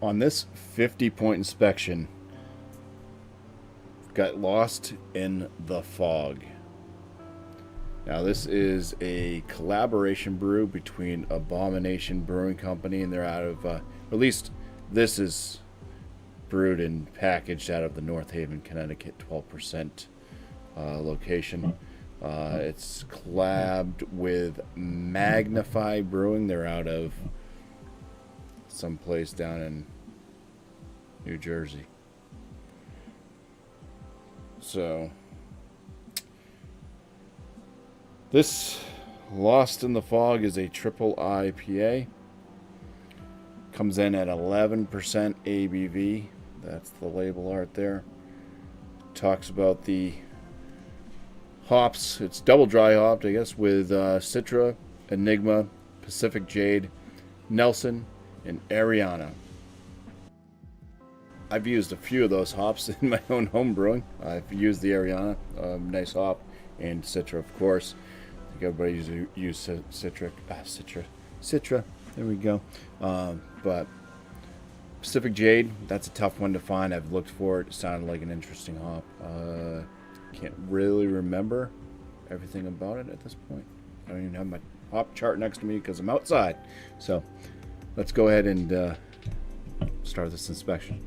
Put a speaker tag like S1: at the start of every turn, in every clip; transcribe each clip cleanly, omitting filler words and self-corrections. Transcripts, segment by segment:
S1: On this 50-point inspection, got lost in the fog. Now this is a collaboration brew between Abomination Brewing Company, and they're out of, at least this is brewed and packaged out of the North Haven, Connecticut 12% location. It's collabed with Magnify Brewing. They're out of someplace down in New Jersey. So this Lost in the Fog is a triple IPA. Comes in at 11% ABV. That's the label art there. Talks about the hops. It's double dry hopped, I guess, with Citra, Enigma, Pacific Jade, Nelson, and Ariana. I've used a few of those hops in my own home brewing. I've used the Ariana, nice hop, and Citra, of course. I think everybody's used Citra. Citra. There we go. But Pacific Jade, that's a tough one to find. I've looked for it. It sounded like an interesting hop. Can't really remember everything about it at this point. I don't even have my hop chart next to me because I'm outside. So let's go ahead and start this inspection.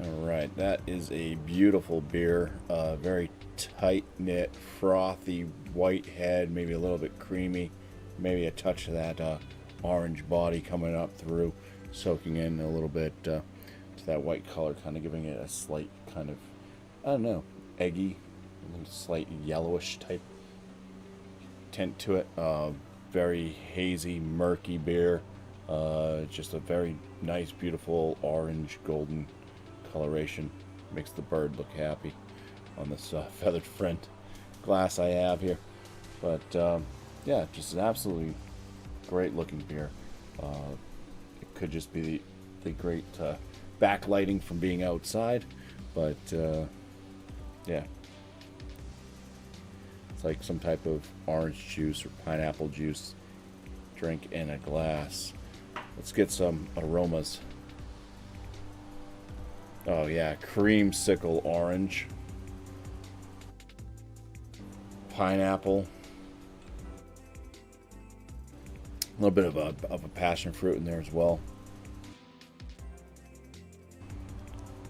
S1: Alright, that is a beautiful beer. Very tight-knit, frothy, white head, maybe a little bit creamy. Maybe a touch of that orange body coming up through, soaking in a little bit to that white color, kind of giving it a slight kind of, I don't know, eggy, a little slight yellowish type tint to it. Very hazy, murky beer. Just a very nice, beautiful orange, golden coloration. Makes the bird look happy on this feathered front glass I have here. But yeah, just an absolutely great looking beer. It could just be the great backlighting from being outside, but yeah, it's like some type of orange juice or pineapple juice drink in a glass. Let's get some aromas. Oh yeah, creamsicle orange, pineapple, a little bit of a passion fruit in there as well.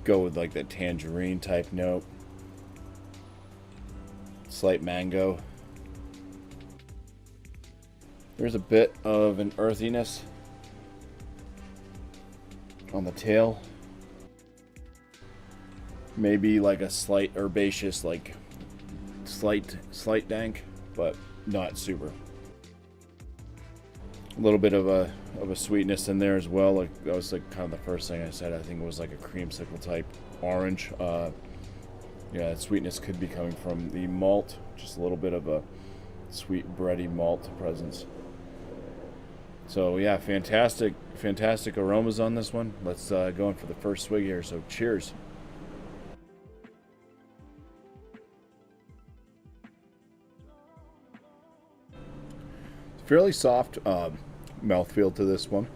S1: Go with like that tangerine type note, slight mango. There's a bit of an earthiness on the tail. Maybe like a slight herbaceous, like slight dank, but not super. A little bit of a sweetness in there as well. Like that was like kind of the first thing I said. I think it was like a creamsicle type orange. Yeah, that sweetness could be coming from the malt. Just a little bit of a sweet bready malt presence. So yeah, fantastic aromas on this one. Let's go in for the first swig here. So cheers. Fairly soft mouthfeel to this one.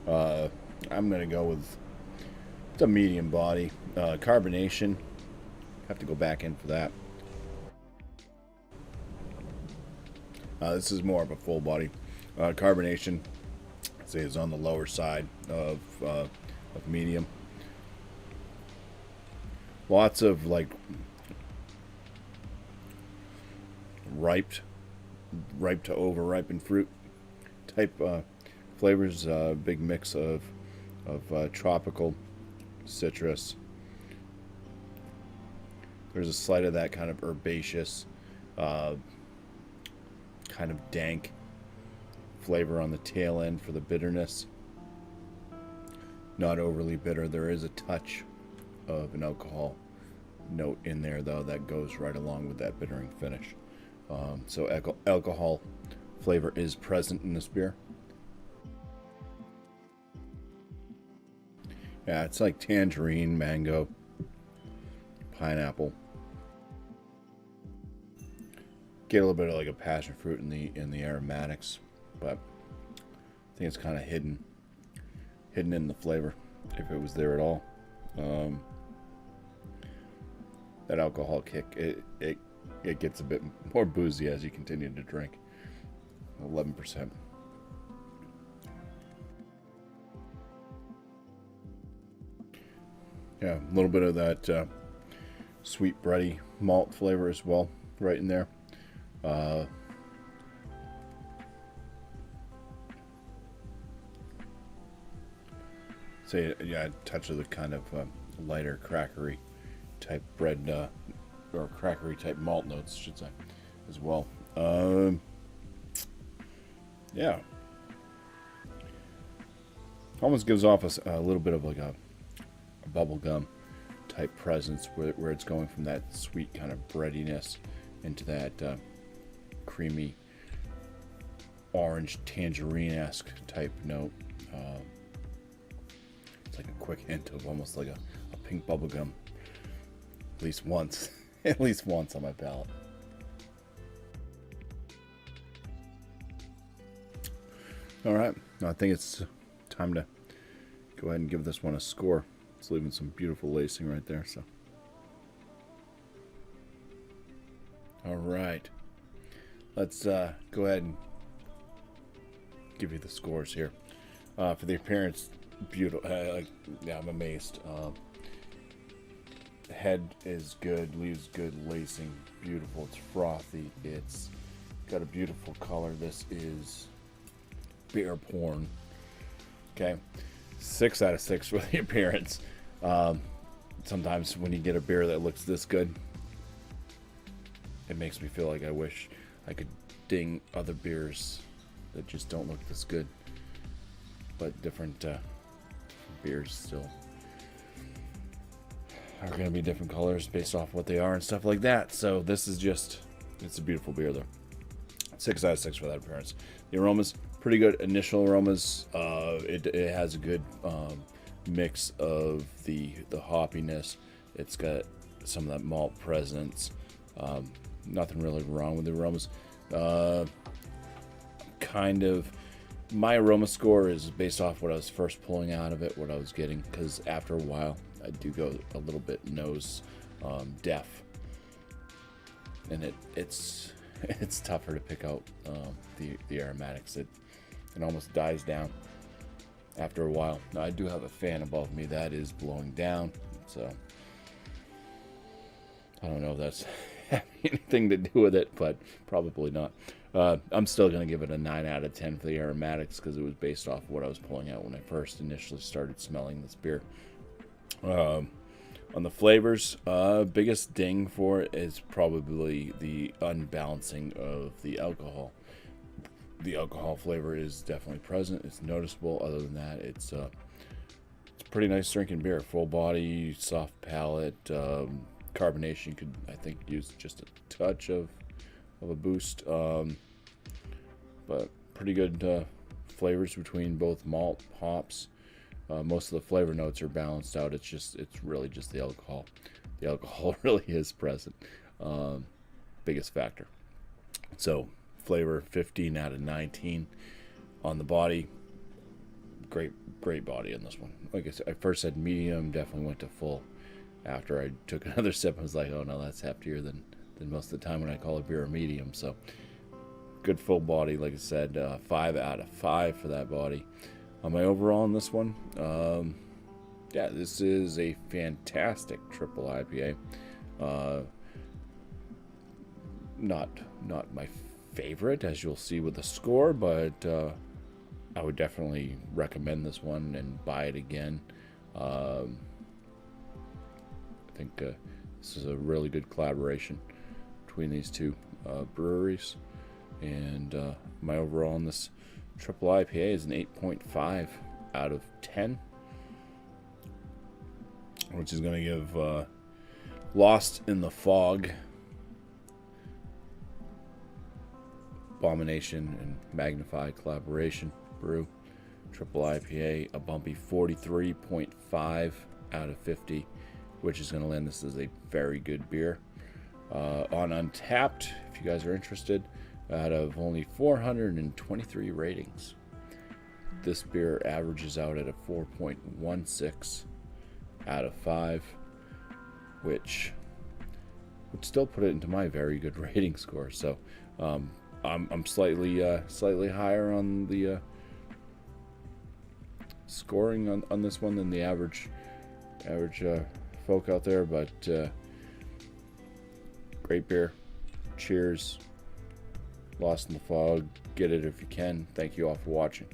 S1: I'm going to go with it's a medium body. Carbonation. Have to go back in for that. This is more of a full body. Carbonation, I'd say, is on the lower side of medium. Lots of like ripe to over ripened fruit type flavors. Big mix of tropical citrus. There's a slight of that kind of herbaceous, kind of dank flavor on the tail end for the bitterness. Not overly bitter. There is a touch of an alcohol note in there, though, that goes right along with that bittering finish. So alcohol flavor is present in this beer. Yeah, it's like tangerine, mango, pineapple. Get a little bit of like a passion fruit in the aromatics, but I think it's kind of hidden in the flavor, if it was there at all. That alcohol kick, it gets a bit more boozy as you continue to drink. 11%. Yeah, a little bit of that sweet bready malt flavor as well, right in there. So yeah, a touch of the kind of lighter crackery type bread, or crackery type malt notes, I should say, as well. Yeah, almost gives off a little bit of like a bubble gum type presence, where it's going from that sweet kind of breadiness into that creamy orange tangerine-esque type note. It's like a quick hint of almost like a pink bubble gum, at least once at least once on my palate. All right, I think it's time to go ahead and give this one a score. It's leaving some beautiful lacing right there. So, all right, let's go ahead and give you the scores here. For the appearance, beautiful. Yeah, I'm amazed. Head is good, leaves good lacing, beautiful. It's frothy. It's got a beautiful color. This is beer porn. Okay, 6 out of 6 for the appearance. Sometimes when you get a beer that looks this good, it makes me feel like I wish I could ding other beers that just don't look this good, but different beers still are going to be different colors based off what they are and stuff like that. So this is just, it's a beautiful beer though. 6 out of 6 for that appearance. The aromas, pretty good initial aromas. It has a good mix of the hoppiness. It's got some of that malt presence. Nothing really wrong with the aromas. Kind of, my aroma score is based off what I was first pulling out of it, what I was getting, because after a while I do go a little bit nose deaf, and it's tougher to pick out the aromatics. It almost dies down after a while. Now, I do have a fan above me that is blowing down, so I don't know if that's having anything to do with it, but probably not. I'm still going to give it a 9 out of 10 for the aromatics, because it was based off of what I was pulling out when I first initially started smelling this beer. On the flavors, biggest ding for it is probably the unbalancing of the alcohol. The alcohol flavor is definitely present. It's noticeable. Other than that, it's a pretty nice drinking beer. Full body, soft palate. Carbonation could, I think, use just a touch of a boost. But pretty good flavors between both malt, hops. Most of the flavor notes are balanced out. It's really just the alcohol. The alcohol really is present. Biggest factor. So flavor, 15 out of 19. On the body, great body in this one. Like I said, I first said medium, definitely went to full. After I took another sip, I was like, oh no, that's heftier than most of the time when I call a beer a medium. So good full body, like I said, 5 out of 5 for that body. On my overall on this one, yeah, this is a fantastic triple IPA. Not my favorite, as you'll see with the score, but I would definitely recommend this one and buy it again. I think this is a really good collaboration between these two breweries, and my overall on this triple IPA is an 8.5 out of 10, which is going to give Lost in the Fog, Abomination, and Magnify collaboration brew triple IPA a BuMpY 43.5 out of 50, which is going to land this as a very good beer. on Untapped, if you guys are interested, out of only 423 ratings. This beer averages out at a 4.16 out of 5, which would still put it into my very good rating score. So I'm slightly higher on the scoring on this one than the average folk out there, but great beer. Cheers. Lost in the Fog. Get it if you can. Thank you all for watching.